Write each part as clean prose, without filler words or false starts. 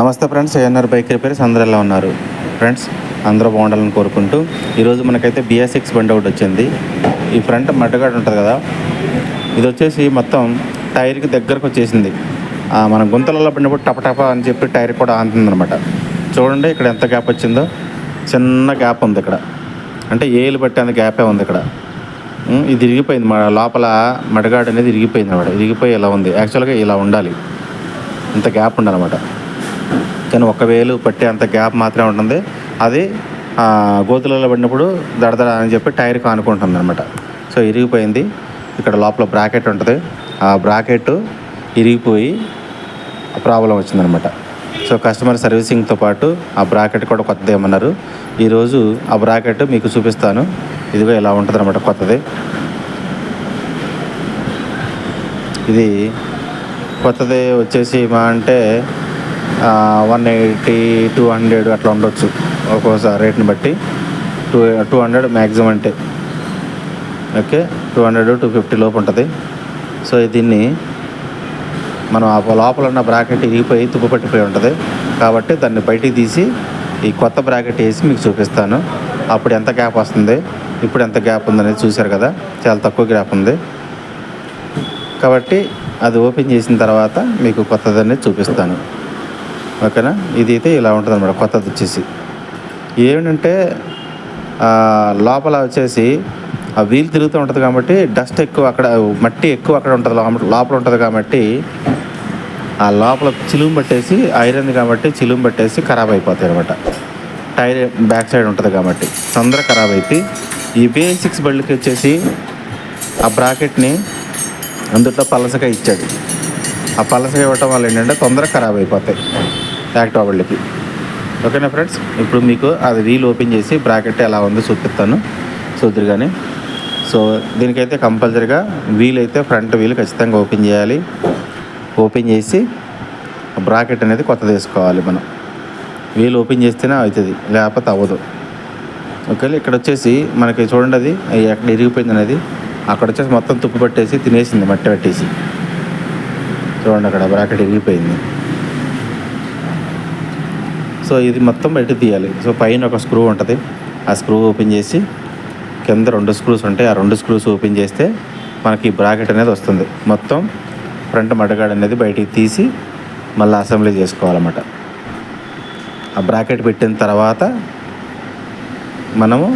నమస్తే friends, ANR bike repairs అందరూ ఎలా ఉన్నారు ఫ్రెండ్స్? అందరూ బాగుండాలని కోరుకుంటూ ఈరోజు మనకైతే BS6 బండి ఒకటి వచ్చింది. ఈ ఫ్రంట్ మడ్డగాడు ఉంటుంది కదా, ఇది వచ్చేసి మొత్తం టైర్కి దగ్గరకు వచ్చేసింది. మన గుంతలలో పడినప్పుడు టపటప అని చెప్పి టైర్ కూడా ఆంతుందనమాట. చూడండి ఇక్కడ ఎంత గ్యాప్ వచ్చిందో, చిన్న గ్యాప్ ఉంది ఇక్కడ, అంటే ఏలు బట్టి అంత గ్యాపే ఉంది ఇక్కడ. ఇది ఇరిగిపోయింది, లోపల మడగాడు అనేది ఇరిగిపోయింది అనమాట. ఇరిగిపోయి ఇలా ఉంది. యాక్చువల్గా ఇలా ఉండాలి, ఇంత గ్యాప్ ఉండాలన్నమాట. కానీ 1 వేలు పట్టే అంత గ్యాప్ మాత్రమే ఉంటుంది. అది గోతులలో పడినప్పుడు దడదడ అని చెప్పి టైర్కి ఆనుకుంటుంది అనమాట. సో ఇరిగిపోయింది. ఇక్కడ లోపల బ్రాకెట్ ఉంటుంది, ఆ బ్రాకెట్ ఇరిగిపోయి ప్రాబ్లం వచ్చిందనమాట. సో కస్టమర్ సర్వీసింగ్తో పాటు ఆ బ్రాకెట్ కూడా కొత్తది ఏమన్నారు. ఈరోజు ఆ బ్రాకెట్ మీకు చూపిస్తాను. ఇదిగో ఇలా ఉంటుంది అనమాట, కొత్తది. ఇది కొత్తది వచ్చేసి మా అంటే 180, 200 అట్లా ఉండొచ్చు ఒక్కోసారి రేట్ని బట్టి. 200 మ్యాక్సిమం అంటే ఓకే, 200, 250 లోపు ఉంటుంది. సో దీన్ని మనం లోపల ఉన్న బ్రాకెట్ ఇరిగిపోయి తుప్పు పట్టిపోయి ఉంటుంది కాబట్టి దాన్ని బయటికి తీసి ఈ కొత్త బ్రాకెట్ వేసి మీకు చూపిస్తాను. అప్పుడు ఎంత గ్యాప్ వస్తుంది, ఇప్పుడు ఎంత గ్యాప్ ఉందనేది చూశారు కదా, చాలా తక్కువ గ్యాప్ ఉంది. కాబట్టి అది ఓపెన్ చేసిన తర్వాత మీకు కొత్తదనేది చూపిస్తాను, ఓకేనా? ఇది అయితే ఇలా ఉంటుంది అన్నమాట. కొత్తది వచ్చేసి ఏమిటంటే లోపల వచ్చేసి ఆ వీల్ తిరుగుతూ ఉంటుంది కాబట్టి డస్ట్ ఎక్కువ, అక్కడ మట్టి ఎక్కువ అక్కడ ఉంటుంది, లోపల ఉంటుంది కాబట్టి ఆ లోపల చిలుము పట్టేసి ఐరన్ కాబట్టి చిలుము పట్టేసి ఖరాబ్ అయిపోతాయి అనమాట. టైర్ బ్యాక్ సైడ్ ఉంటుంది కాబట్టి తొందరగా ఖరాబ్ అయితే ఈ BS6 బండికి వచ్చేసి ఆ బ్రాకెట్ని అందుట్లో పలసగా ఇచ్చాడు. ఆ పలసగా ఇవ్వటం వల్ల ఏంటంటే తొందరగా ఖరాబ్ అయిపోతాయి యాక్టివా బండికి, ఓకేనా ఫ్రెండ్స్? ఇప్పుడు మీకు అది వీల్ ఓపెన్ చేసి బ్రాకెట్ ఎలా ఉందో చూపిస్తాను, చూద్దరు కానీ. సో దీనికైతే కంపల్సరీగా వీల్ అయితే ఫ్రంట్ వీల్ ఖచ్చితంగా ఓపెన్ చేయాలి. ఓపెన్ చేసి బ్రాకెట్ అనేది కొత్తది వేసుకోవాలి. మనం వీల్ ఓపెన్ చేస్తేనే అవుతుంది, లేకపోతే అవ్వదు, ఓకే? ఇక్కడ వచ్చేసి మనకి చూడండి, అది ఎక్కడ ఇరిగిపోయింది అనేది అక్కడ వచ్చేసి మొత్తం తుప్పు పట్టేసి తినేసింది, మట్టి పట్టేసి. చూడండి అక్కడ బ్రాకెట్ ఇరిగిపోయింది. సో ఇది మొత్తం బయట తీయాలి. సో పైన ఒక స్క్రూ ఉంటుంది, ఆ స్క్రూ ఓపెన్ చేసి కింద 2 స్క్రూస్ ఉంటాయి, ఆ 2 స్క్రూస్ ఓపెన్ చేస్తే మనకి బ్రాకెట్ అనేది వస్తుంది. మొత్తం ఫ్రంట్ మడగాడు అనేది బయటికి తీసి మళ్ళీ అసెంబ్లీ చేసుకోవాలన్నమాట. ఆ బ్రాకెట్ పెట్టిన తర్వాత మనము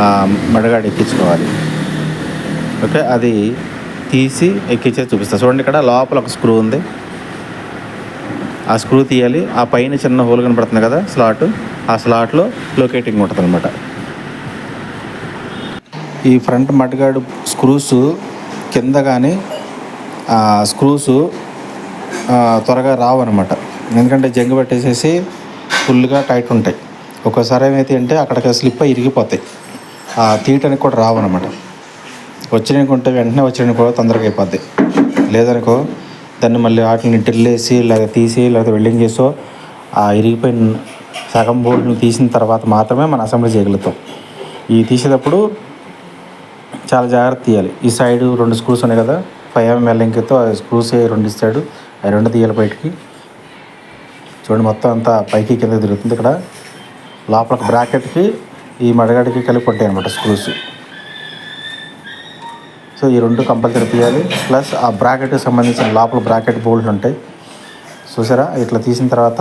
ఆ మడగాడు ఎక్కించుకోవాలి, ఓకే? అది తీసి ఎక్కించే చూపిస్తాను. చూడండి ఇక్కడ లోపల ఒక స్క్రూ ఉంది, ఆ స్క్రూ తీయాలి. ఆ పైన చిన్న హోల్ కనపడుతుంది కదా స్లాట్, ఆ స్లాట్లో లొకేటింగ్ ఉంటుంది అనమాట. ఈ ఫ్రంట్ మడ్గార్డ్ స్క్రూస్ కింద కానీ స్క్రూస్ త్వరగా రావు అనమాట, ఎందుకంటే జంగు పట్టేసేసి ఫుల్గా టైట్ ఉంటాయి. ఒక్కోసారి ఏమైతే అంటే అక్కడికి స్లిప్ అయి ఇరిగిపోతాయి, తీయటానికి కూడా రావు అనమాట. వచ్చినాక ఉంటే వెంటనే వచ్చినాక కూడా తొందరగా అయిపోద్ది. లేదనుకో దాన్ని మళ్ళీ వాటిని డ్రిల్ వేసి లేదా తీసి లేదా వెల్డింగ్ చేసో ఆ ఇరిగిపోయిన సగం బోల్ట్ని తీసిన తర్వాత మాత్రమే మనం అసెంబ్లీ చేయగలుగుతాం. ఈ తీసేటప్పుడు చాలా జాగ్రత్త తీయాలి. ఈ సైడు 2 స్క్రూస్ ఉన్నాయి కదా, 5 mm లెంగ్త్తో ఆ స్క్రూస్ 2 ఇస్తాడు, అవి 2 తీయాలి బయటికి. చూడండి మొత్తం అంతా పైకి కింద తిరుగుతుంది. ఇక్కడ లోపల బ్రాకెట్కి ఈ మడగాడికి కలిపి ఉంటాయి అనమాట స్క్రూస్. సో ఈ 2 కంపల్సరీ తీయాలి. ప్లస్ ఆ బ్రాకెట్కి సంబంధించిన లోపల బ్రాకెట్ బోల్ట్లు ఉంటాయి చూసారా, ఇట్లా తీసిన తర్వాత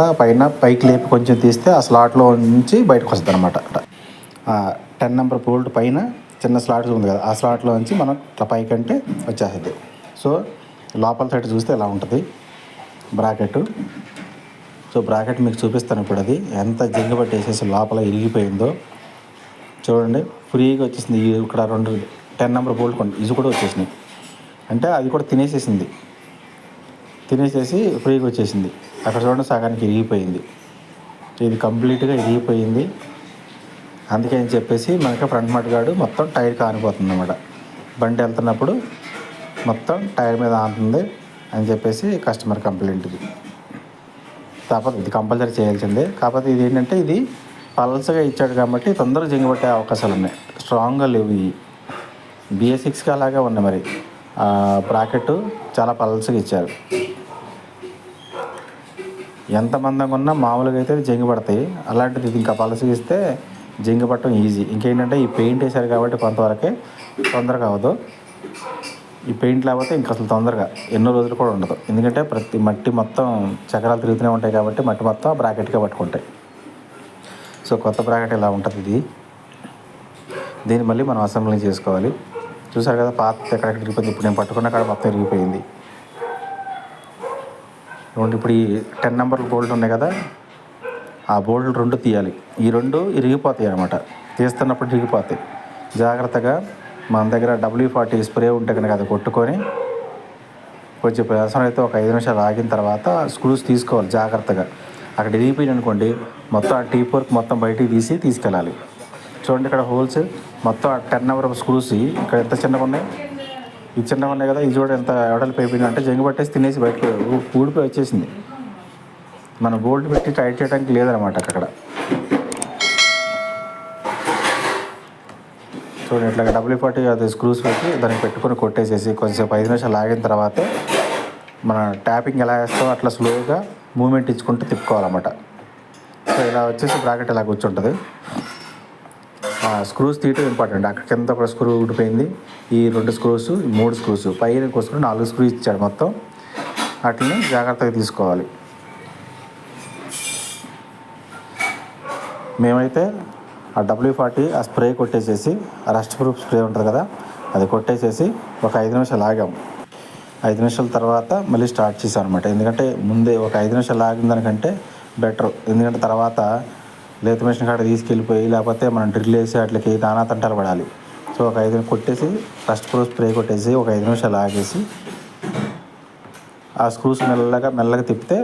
పైకి లేపి కొంచెం తీస్తే ఆ స్లాట్లో నుంచి బయటకు వస్తుంది అనమాట. 10 నెంబర్ బోల్ట్ పైన చిన్న స్లాట్ ఉంది కదా, ఆ స్లాట్లో నుంచి మనం ఇట్లా పైకి అంటే వచ్చేస్తుంది. సో లోపల సైడ్ చూస్తే ఇలా ఉంటుంది బ్రాకెట్. సో బ్రాకెట్ మీకు చూపిస్తాను ఇప్పుడు, అది ఎంత జంగు పట్టేసేసి లోపల ఇరిగిపోయిందో చూడండి. ఫ్రీగా వచ్చేసింది. ఇక్కడ 10 నెంబర్ బోల్ట్ ఇది కూడా వచ్చేసినాయి, అంటే అది కూడా తినేసేసి ఫ్రీగా వచ్చేసింది. అక్కడ చూడండి సగానికి ఇరిగిపోయింది. ఇది కంప్లీట్గా ఇరిగిపోయింది. అందుకని చెప్పేసి మనకి ఫ్రంట్ మడ్గార్డ్ మొత్తం టైర్ కానిపోతుంది అన్నమాట. బండి వెళ్తున్నప్పుడు మొత్తం టైర్ మీద ఆనుతుంది అని చెప్పేసి కస్టమర్ కంప్లైంట్. ఇది కంపల్సరీ చేయాల్సిందే. కాకపోతే ఇది ఏంటంటే ఇది పల్సగా ఇచ్చాడు కాబట్టి తొందరగా జంగు పట్టే అవకాశాలు ఉన్నాయి, స్ట్రాంగ్గా లేవు. ఈ BS6కి అలాగే ఉన్నాయి. మరి బ్రాకెట్ చాలా పల్సగా ఇచ్చారు. ఎంత మందంగా ఉన్నా మామూలుగా అయితే జంగి పడతాయి. అలాంటిది ఇది ఇంకా పలసగా ఇస్తే జంగి పట్టడం ఈజీ. ఇంకేంటంటే ఈ పెయింట్ వేసారు కాబట్టి కొంతవరకే తొందరగా అవ్వదు. ఈ పెయింట్ లేకపోతే ఇంకా అసలు తొందరగా ఎన్నో రోజులు కూడా ఉండదు. ఎందుకంటే ప్రతి మట్టి మొత్తం చక్రాలు తిరుగుతూనే ఉంటాయి కాబట్టి మట్టి మొత్తం బ్రాకెట్గా పట్టుకుంటాయి. సో కొత్త బ్రాకెట్ ఇలా ఉంటుంది ఇది. దీన్ని మళ్ళీ మనం అసెంబ్లీ చేసుకోవాలి. చూసారు కదా పాత ఎక్కడెక్కడ ఇరిగిపోయింది. ఇప్పుడు నేను పట్టుకున్న కాడ మొత్తం ఇరిగిపోయింది. ఇప్పుడు ఈ 10 నెంబర్లు బోల్ట్ ఉన్నాయి కదా, ఆ బోల్ట్లు 2 తీయాలి. ఈ 2 ఇరిగిపోతాయి అన్నమాట. తీస్తున్నప్పుడు ఇరిగిపోతాయి. జాగ్రత్తగా మన దగ్గర WD-40 స్ప్రే ఉంటే కనుక అది కొట్టుకొని కొంచెం అవసరం అయితే ఒక 5 నిమిషాలు ఆగిన తర్వాత స్క్రూస్ తీసుకోవాలి జాగ్రత్తగా. అక్కడ ఇరిగిపోయింది అనుకోండి, మొత్తం ఆ టీ ఫోర్క్ మొత్తం బయటికి తీసుకెళ్ళాలి. చూడండి ఇక్కడ హోల్స్ మొత్తం ఆ 10 నెంబర్ స్క్రూస్ ఇక్కడ ఎంత చిన్నగా ఉన్నాయి. ఇవి చిన్నగా ఉన్నాయి కదా, ఇది చూడ ఎంత ఎడలిపి అయిపోయింది అంటే జంగి పట్టేసి తినేసి బయటకు ఊడిపోయి వచ్చేసింది. మనం బోల్ట్ పెట్టి టైట్ చేయడానికి లేదనమాట అక్కడ. చూడండి ఇట్లాగా WD-40 అది స్క్రూస్ పెట్టి దానికి పెట్టుకొని కొట్టేసేసి కొంచెంసేపు 5 నిమిషాలు ఆగిన తర్వాతే మన ట్యాపింగ్ ఎలా వేస్తామో అట్లా స్లోగా మూమెంట్ ఇచ్చుకుంటూ తిప్పుకోవాలన్నమాట. సో ఇలా వచ్చేసి బ్రాకెట్ ఇలా కూర్చుంటుంది. స్క్రూస్ తీయటం ఇంపార్టెంట్. అక్కడ కింద ఒక స్క్రూ ఊడిపోయింది. ఈ 2 స్క్రూస్, 3 స్క్రూస్, పైన కోసం 4 స్క్రూస్ ఇచ్చాడు మొత్తం. వాటిని జాగ్రత్తగా తీసుకోవాలి. మేమైతే ఆ WD-40 ఆ స్ప్రే కొట్టేసేసి, ఆ రస్ట్ ప్రూఫ్ స్ప్రే ఉంటుంది కదా అది కొట్టేసేసి ఒక 5 నిమిషాలు ఆగాము. 5 నిమిషాల తర్వాత మళ్ళీ స్టార్ట్ చేసాం అనమాట. ఎందుకంటే ముందే ఒక 5 నిమిషాలు ఆగిన దానికంటే బెటర్. ఎందుకంటే తర్వాత లేత మిషన్ కాడ తీసుకెళ్ళిపోయి లేకపోతే మనం డ్రిల్ వేసి వాటికి నానా తంటాలు పడాలి. సో ఒక 5 కొట్టేసి రస్ట్ ప్రూఫ్ స్ప్రే కొట్టేసి ఒక 5 నిమిషాలు ఆగేసి ఆ స్క్రూస్ మెల్లగా తిప్పితే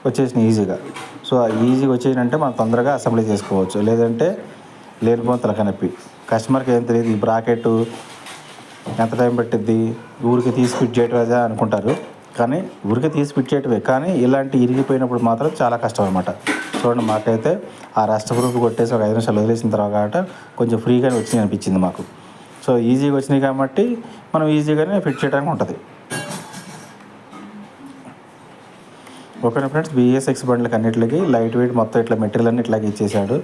వచ్చేసినాయి ఈజీగా. సో ఈజీగా వచ్చేసినంటే మనం తొందరగా అసెంబ్లీ చేసుకోవచ్చు. లేదంటే లేనిపోయిన తలకనొప్పి. కస్టమర్కి ఏం తెలియదు ఈ బ్రాకెట్ ఎంత టైం పట్టిద్ది, ఊరికి తీసి ఫిట్ చేయటం అనుకుంటారు. కానీ ఊరికి తీసి ఫిట్ చేయటమే, కానీ ఇలాంటి ఇరిగిపోయినప్పుడు మాత్రం చాలా కష్టం అనమాట. చూడండి మాకైతే ఆ రస్ట్ ప్రూఫ్ కొట్టేసి ఒక 5 నిమిషాలు వదిలేసిన తర్వాత కొంచెం ఫ్రీగానే వచ్చినాయి అనిపించింది మాకు. సో ఈజీగా వచ్చినాయి కాబట్టి మనం ఈజీగానే ఫిట్ చేయడానికి ఉంటుంది. ఓకేనా ఫ్రెండ్స్, BS6 బండ్లకి అన్నింటికి లైట్ వెయిట్ మొత్తం ఇట్లా మెటీరియల్ అన్ని ఇట్లాగే ఇచ్చేసాడు.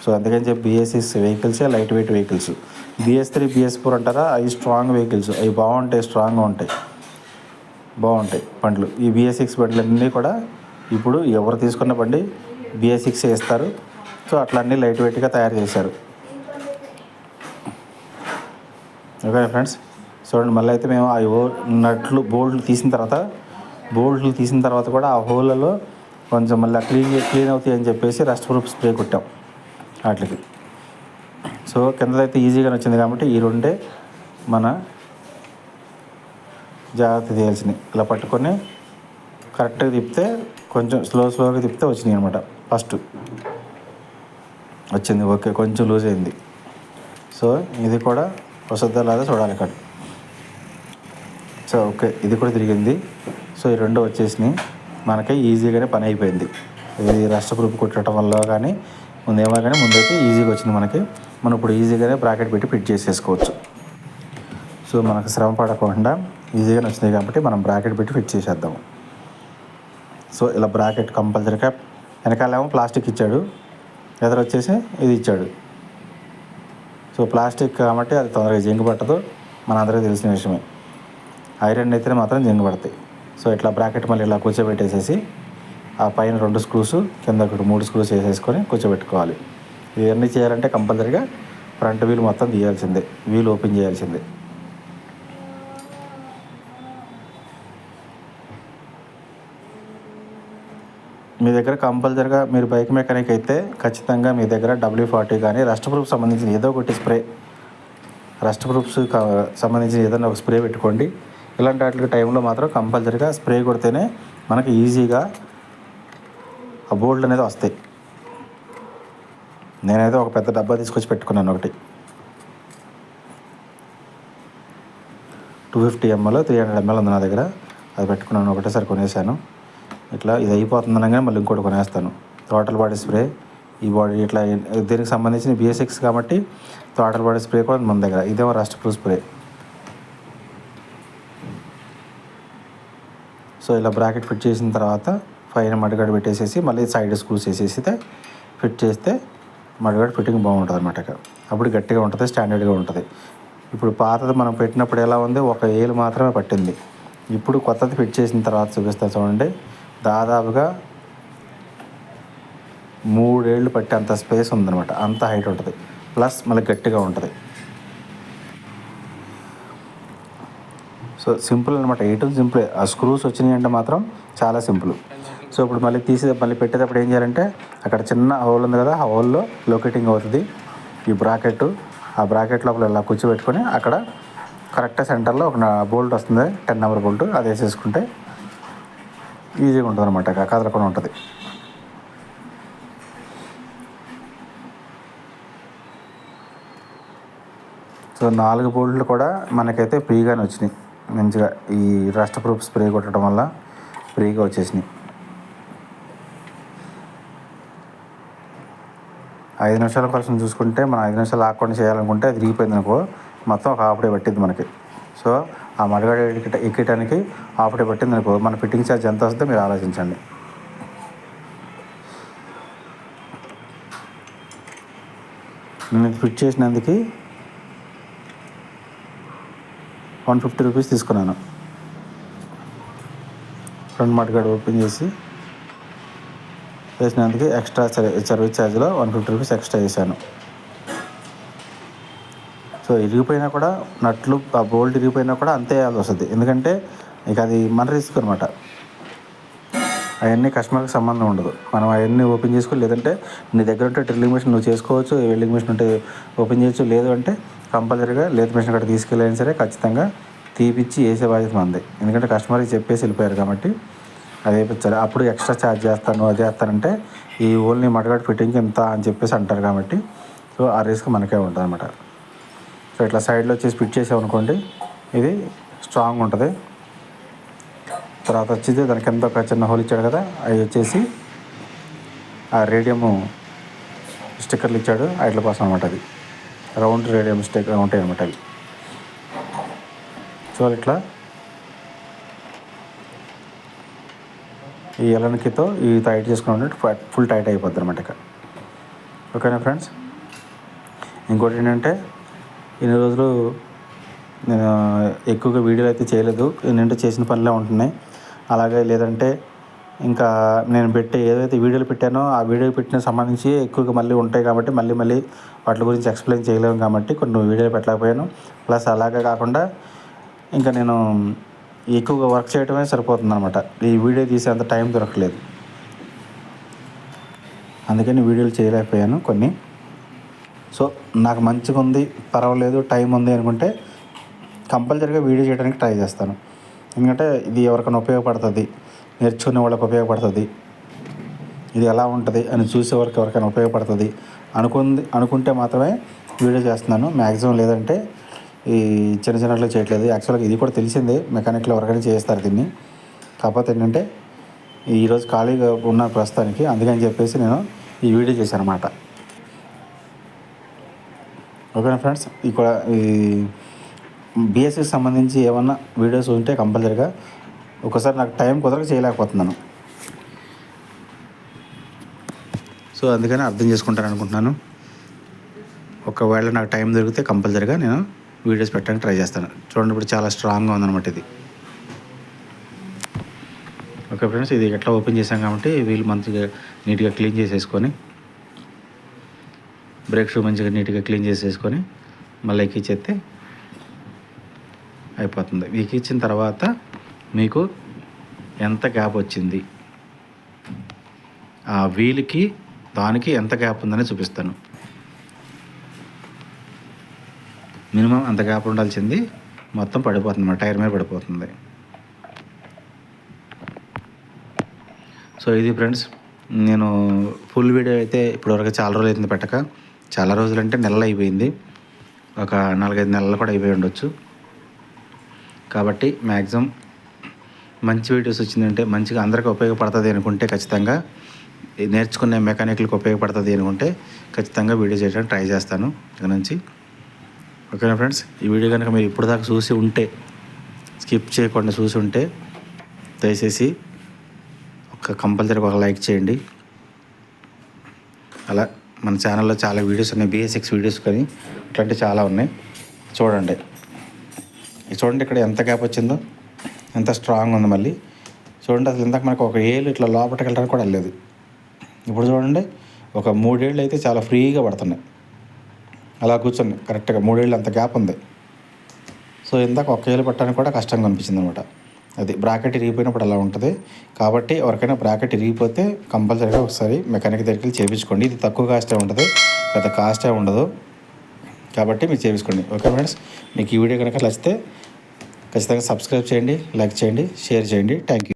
సో అందుకని చెప్పి BS6 వెహికల్సే light weight vehicles. BS3, BS4 అంటారా, అవి స్ట్రాంగ్ వెహికల్స్. అవి బాగుంటాయి, స్ట్రాంగ్గా ఉంటాయి, బాగుంటాయి బండ్లు. ఈ BS6 బండ్లన్నీ కూడా ఇప్పుడు ఎవరు తీసుకున్న బండి BS6 వేస్తారు. సో అట్లా అన్నీ లైట్ వెయిట్గా తయారు చేశారు. ఓకే ఫ్రెండ్స్, చూడండి మళ్ళీ అయితే మేము ఆ నట్లు బోల్ట్లు తీసిన తర్వాత కూడా ఆ హోల్లలో కొంచెం మళ్ళీ క్లీన్ అవుతాయి అని చెప్పేసి రస్ట్ ప్రూఫ్ స్ప్రే కొట్టాం వాటికి. సో కిందదైతే ఈజీగానే వచ్చింది కాబట్టి ఈ 2 మన జాగ్రత్త చేయాల్సినవి. ఇలా పట్టుకొని కరెక్ట్గా తిప్పితే కొంచెం స్లోగా తిప్పితే వచ్చినాయి అనమాట. ఫస్ట్ వచ్చింది, ఓకే, కొంచెం లూజ్ అయింది. సో ఇది కూడా వస్తుందా లేదా చూడాలి ఇక్కడ. సో ఓకే, ఇది కూడా తిరిగింది. సో ఈ 2 వచ్చేసినాయి. మనకి ఈజీగానే పని అయిపోయింది. ఇది రస్ట్ ప్రూఫ్ కొట్టడం వల్ల కానీ ముందైతే ఈజీగా వచ్చింది మనకి. మనం ఇప్పుడు ఈజీగానే బ్రాకెట్ పెట్టి ఫిట్ చేసేసుకోవచ్చు. సో మనకు శ్రమ పడకుండా ఈజీగానే వచ్చినాయి కాబట్టి మనం బ్రాకెట్ పెట్టి ఫిట్ చేసేద్దాము. సో ఇలా బ్రాకెట్ కంపల్సరీగా వెనకాలేమో ప్లాస్టిక్ ఇచ్చాడు, ఎదురు వచ్చేసి ఇది ఇచ్చాడు. సో ప్లాస్టిక్ కాబట్టి అది తొందరగా జంగు పట్టదు, మన అందరికీ తెలిసిన విషయమే. ఐరన్ అయితే మాత్రం జంగు పడతాయి. సో ఇట్లా బ్రాకెట్ మళ్ళీ ఇలా కూర్చోబెట్టేసేసి ఆ పైన 2 స్క్రూస్, కింద 3 స్క్రూస్ వేసేసుకొని కూర్చోబెట్టుకోవాలి. ఇవన్నీ చేయాలంటే కంపల్సరీగా ఫ్రంట్ వీల్ మొత్తం తీయాల్సిందే, వీల్ ఓపెన్ చేయాల్సిందే. మీ దగ్గర కంపల్సరీగా మీరు బైక్ మెకానిక్ అయితే ఖచ్చితంగా మీ దగ్గర WD-40 కానీ రస్ట్ ప్రూఫ్ సంబంధించిన ఏదో ఒకటి స్ప్రే, రస్ట్ ప్రూఫ్స్ సంబంధించిన ఏదైనా ఒక స్ప్రే పెట్టుకోండి. ఇలాంటి వాటి టైంలో మాత్రం కంపల్సరీగా స్ప్రే కొడితేనే మనకి ఈజీగా ఆ బోల్ట్ అనేది వస్తాయి. నేనైతే ఒక పెద్ద డబ్బా తీసుకొచ్చి పెట్టుకున్నాను, ఒకటి 250 ml 300 ml ఉంది నా దగ్గర. అది పెట్టుకున్నాను, ఒకటేసారి కొనేసాను. ఇట్లా ఇది అయిపోతుంది అనగానే మళ్ళీ ఇంకోటి కొనేస్తాను. టోటల్ బాడీ స్ప్రే, ఈ బాడీ ఇట్లా దీనికి సంబంధించిన BS6 కాబట్టి టోటల్ బాడీ స్ప్రే కూడా మన దగ్గర. ఇదేమో రస్ట్ ప్రూఫ్ స్ప్రే. సో ఇలా బ్రాకెట్ ఫిట్ చేసిన తర్వాత పైన మడిగడ పెట్టేసేసి మళ్ళీ సైడ్ స్క్రూస్ వేసేసి ఫిట్ చేస్తే మడిగడ ఫిట్టింగ్ బాగుంటుంది అనమాట. అప్పుడు గట్టిగా ఉంటుంది, స్టాండర్డ్గా ఉంటుంది. ఇప్పుడు పాతది మనం పెట్టినప్పుడు ఎలా ఉంది, ఒక ఏలు మాత్రమే పట్టింది. ఇప్పుడు కొత్తది ఫిట్ చేసిన తర్వాత చూపిస్తా చూడండి, దాదాపుగా 3 ఏళ్ళు పట్టే అంత స్పేస్ ఉందన్నమాట. అంత హైట్ ఉంటుంది, ప్లస్ మళ్ళీ గట్టిగా ఉంటుంది. సో సింపుల్ అనమాట, ఏటం సింపుల్. ఆ స్క్రూస్ వచ్చినాయి అంటే మాత్రం చాలా సింపుల్. సో ఇప్పుడు మళ్ళీ మళ్ళీ పెట్టేటప్పుడు ఏం చేయాలంటే, అక్కడ చిన్న హోల్ ఉంది కదా, ఆ హోల్లో లొకేటింగ్ అవుతుంది ఈ బ్రాకెట్. ఆ బ్రాకెట్ లోపల ఇలా కూర్చోబెట్టుకొని అక్కడ కరెక్ట్గా సెంటర్లో ఒక బోల్ట్ వస్తుంది, 10 నెంబర్ బోల్ట్. అది వేసేసుకుంటే ఈజీగా ఉంటుంది అనమాట, కదలకుండా ఉంటుంది. సో 4 బోల్ట్లు కూడా మనకైతే ఫ్రీగానే వచ్చినాయి మంచిగా. ఈ రస్ట్ ప్రూఫ్ స్ప్రే కొట్టడం వల్ల ఫ్రీగా వచ్చేసినాయి. 5 నిమిషాల కోసం చూసుకుంటే మనం 5 నిమిషాలు ఆకుండా చేయాలనుకుంటే అది రీపోయింది అనుకో, మొత్తం ఒక హాఫ్ డే పట్టింది మనకి. సో ఆ మడగడ ఎక్కడానికి హాఫ్ డే పట్టింది అనుకో, మన ఫిట్టింగ్ ఛార్జ్ ఎంత వస్తుందో మీరు ఆలోచించండి. నేను ఫిట్ చేసినందుకు 150 రూపీస్ తీసుకున్నాను. ఫ్రంట్ మడగడ ఓపెన్ చేసి వేసినందుకు ఎక్స్ట్రా సర్వీస్ ఛార్జ్లో 150 రూపీస్ ఎక్స్ట్రా వేసాను. సో ఇరిగిపోయినా కూడా నట్లు, ఆ బోల్ట్ ఇరిగిపోయినా కూడా అంతే వేయాల్సి వస్తుంది. ఎందుకంటే ఇక అది మన రిస్క్ అనమాట. అవన్నీ కస్టమర్కి సంబంధం ఉండదు. మనం అవన్నీ ఓపెన్ చేసుకోవాలి. లేదంటే నీ దగ్గర ఉంటే డ్రిల్లింగ్ మిషన్ నువ్వు చేసుకోవచ్చు, వెల్డింగ్ మిషన్ ఉంటే ఓపెన్ చేయొచ్చు. లేదు అంటే కంపల్సరీగా లేత్ మిషన్ అక్కడ తీసుకెళ్ళైనా సరే ఖచ్చితంగా తీపిచ్చి వేసే బాధ్యత మంది. ఎందుకంటే కస్టమర్కి చెప్పేసి వెళ్ళిపోయారు కాబట్టి అది వేయించాలి. అప్పుడు ఎక్స్ట్రా ఛార్జ్ చేస్తాను, అది చేస్తానంటే ఈ ఓన్లీ మడగడ ఫిట్టింగ్కి ఎంత అని చెప్పేసి అంటారు కాబట్టి, సో ఆ రిస్క్ మనకే ఉంటుంది అనమాట. సో ఇట్లా సైడ్లో వచ్చేసి ఫిట్ చేసామనుకోండి, ఇది స్ట్రాంగ్ ఉంటుంది. తర్వాత వచ్చేది దాని కింద ఒక చిన్న హోల్ ఇచ్చాడు కదా, అవి వచ్చేసి ఆ రేడియము స్టిక్కర్లు ఇచ్చాడు వాటి కోసం అనమాట. అది రౌండ్ రేడియం స్టిక్కర్ ఉంటాయి అనమాట అవి. సో ఇట్లా ఈ ఎలనికితో ఈ టైట్ చేసుకుని ఫుల్ టైట్ అయిపోద్ది అనమాట ఇక. ఓకేనా ఫ్రెండ్స్. ఇంకోటి ఏంటంటే, ఇన్ని రోజులు నేను ఎక్కువగా వీడియోలు అయితే చేయలేదు, ఏంటంటే చేసిన పనిలో ఉంటున్నాయి. అలాగే లేదంటే ఇంకా నేను ఏదైతే వీడియోలు పెట్టానో ఆ వీడియో పెట్టిన సంబంధించి ఎక్కువగా మళ్ళీ ఉంటాయి కాబట్టి మళ్ళీ వాటి గురించి ఎక్స్ప్లెయిన్ చేయలేము కాబట్టి కొన్ని వీడియోలు పెట్టలేకపోయాను. ప్లస్ అలాగే కాకుండా ఇంకా నేను ఎక్కువగా వర్క్ చేయడమే సరిపోతుంది అనమాట. ఈ వీడియో తీసేంత టైం దొరకలేదు, అందుకని వీడియోలు చేయలేకపోయాను కొన్ని. సో నాకు మంచిగా ఉంది, పర్వాలేదు, టైం ఉంది అనుకుంటే కంపల్సరీగా వీడియో చేయడానికి ట్రై చేస్తాను. ఎందుకంటే ఇది ఎవరికైనా ఉపయోగపడుతుంది, నేర్చుకునే వాళ్ళకి ఉపయోగపడుతుంది, ఇది ఎలా ఉంటుంది అని చూసేవారికి ఎవరికైనా ఉపయోగపడుతుంది అనుకుంటే మాత్రమే వీడియో చేస్తున్నాను మ్యాక్సిమం. లేదంటే ఈ చిన్నట్లు చేయట్లేదు. యాక్చువల్గా ఇది కూడా తెలిసిందే, మెకానిక్లో ఎవరికైనా చేస్తారు దీన్ని. కాకపోతే ఏంటంటే ఈరోజు ఖాళీగా ఉన్న ప్రస్తుతానికి, అందుకని చెప్పేసి నేను ఈ వీడియో చేశాను అనమాట. ఓకేనా ఫ్రెండ్స్. ఇక్కడ ఈ బిఎస్సికి సంబంధించి ఏమన్నా వీడియోస్ ఉంటే కంపల్సరీగా, ఒకసారి నాకు టైం కుదరక చేయలేకపోతున్నాను. సో అందుకని అర్థం చేసుకుంటాను అనుకుంటున్నాను. ఒకవేళ నాకు టైం దొరికితే కంపల్సరీగా నేను వీడియోస్ పెట్టడానికి ట్రై చేస్తాను. చూడండి ఇప్పుడు చాలా స్ట్రాంగ్గా ఉందన్నమాట ఇది. ఓకే ఫ్రెండ్స్, ఇది ఎట్లా ఓపెన్ చేసాం కాబట్టి వీళ్ళు మంచిగా నీట్గా క్లీన్ చేసేసుకొని, బ్రేక్ షూ మంచిగా నీట్గా క్లీన్ చేసేసుకొని మళ్ళీ ఎక్కిచ్చేస్తే అయిపోతుంది. ఎక్కించిన తర్వాత మీకు ఎంత గ్యాప్ వచ్చింది, ఆ వీల్కి దానికి ఎంత గ్యాప్ ఉందని చూపిస్తాను. మినిమం అంత గ్యాప్ ఉండాల్సింది మొత్తం పడిపోతుంది, మా టైర్ మీద పడిపోతుంది. సో ఇది ఫ్రెండ్స్, నేను ఫుల్ వీడియో అయితే ఇప్పటివరకు చాలా రోజులు అవుతుంది పెట్టక. చాలా రోజులు అంటే నెలలు అయిపోయింది, ఒక 4-5 నెలలు కూడా అయిపోయి ఉండొచ్చు. కాబట్టి మ్యాక్సిమం మంచి వీడియోస్ వచ్చిందంటే, మంచిగా అందరికీ ఉపయోగపడుతుంది అనుకుంటే, ఖచ్చితంగా నేర్చుకునే మెకానిక్లకు ఉపయోగపడుతుంది అనుకుంటే ఖచ్చితంగా వీడియో చేయడానికి ట్రై చేస్తాను ఇక నుంచి. ఓకేనా ఫ్రెండ్స్. ఈ వీడియో కనుక మీరు ఇప్పుడు దాకా చూసి ఉంటే, స్కిప్ చేయకుండా చూసి ఉంటే, దయచేసి ఒక కంపల్సరీగా ఒక లైక్ చేయండి. అలా మన ఛానల్లో చాలా వీడియోస్ ఉన్నాయి, BS6 వీడియోస్ కానీ ఇట్లాంటివి చాలా ఉన్నాయి. చూడండి ఇక్కడ ఎంత గ్యాప్ వచ్చిందో, ఎంత స్ట్రాంగ్ ఉంది. మళ్ళీ చూడండి, అసలు ఇందాక మనకు ఒక ఏళ్ళు ఇట్లా లోపలికి వెళ్ళడానికి కూడా వెళ్ళలేదు. ఇప్పుడు చూడండి, ఒక 3 ఏళ్ళు అయితే చాలా ఫ్రీగా పడుతున్నాయి. అలా కూర్చొని కరెక్ట్గా 3 ఏళ్ళు అంత గ్యాప్ ఉంది. సో ఇందాక ఒక ఏళ్ళు పట్టడానికి కూడా కష్టంగా అనిపించింది అనమాట. అది బ్రాకెట్ ఇరిగిపోయినప్పుడు అలా ఉంటుంది. కాబట్టి ఎవరికైనా బ్రాకెట్ ఇరిగిపోతే కంపల్సరీగా ఒకసారి మెకానిక్ దగ్గరికి వెళ్ళి చేయించుకోండి. ఇది తక్కువ కాస్టే ఉంటుంది, పెద్ద కాస్టే ఉండదు. కాబట్టి మీరు చేయించుకోండి. ఓకే ఫ్రెండ్స్, మీకు ఈ వీడియో కనుక నచ్చితే ఖచ్చితంగా సబ్స్క్రైబ్ చేయండి, లైక్ చేయండి, షేర్ చేయండి. Thank you.